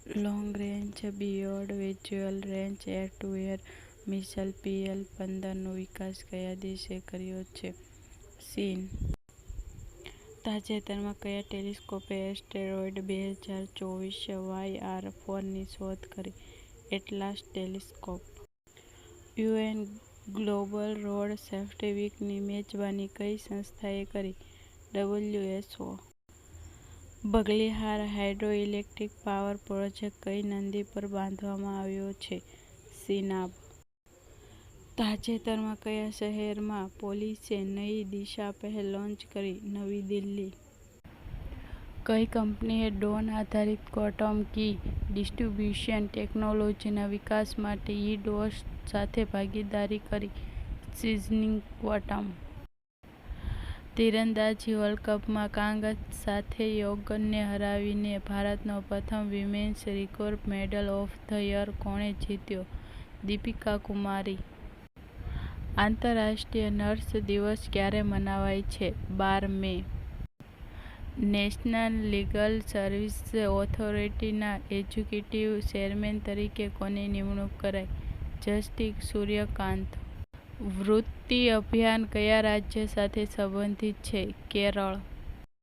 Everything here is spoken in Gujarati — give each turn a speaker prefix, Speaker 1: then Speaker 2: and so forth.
Speaker 1: Long range beyond visual range air to air missile PL-15નો વિકાસ કયા દેશે કર્યો છે? ચીન. તાજેતરમાં કયા ટેલિસ્કોપે એસ્ટેરોઇડ 2024 YR4ની શોધ કરી? Atlas telescope. UN global road safety વીકની મેજબાની કઈ સંસ્થાએ કરી? WHO. Baglihar hydroelectric power project કઈ નદી પર બાંધવામાં આવ્યો છે? ચિનાબ. તાજેતરમાં કયા શહેરમાં પોલીસે નઈ દિશા પહેલ લોન્ચ કરી? નવી દિલ્હી. કઈ કંપનીએ ડ્રોન આધારિત ક્વોન્ટમ કી ડિસ્ટ્રિબ્યુશન ટેકનોલોજીના વિકાસ માટે ઈ-ડોસ સાથે ભાગીદારી કરી? શિઝનિંગ ક્વોન્ટમ. તીરંદાજી વર્લ્ડ કપમાં કાંગસ સાથેયોગને હરાવીને ભારતનો પ્રથમ women's recurve medal of the year કોણે જીત્યો? દીપિકા કુમારી. આંતરરાષ્ટ્રીય નર્સ દિવસ ક્યારે મનાવાય છે? 12 મે. નેશનલ લીગલ સર્વિસ ઓથોરિટીના એક્ઝિક્યુટિવ ચેરમેન તરીકે કોની નિમણૂક કરાઈ? જસ્ટિસ સૂર્યકાંત. વૃત્તિ અભિયાન કયા રાજ્ય સાથે સંબંધિત છે? કેરળ.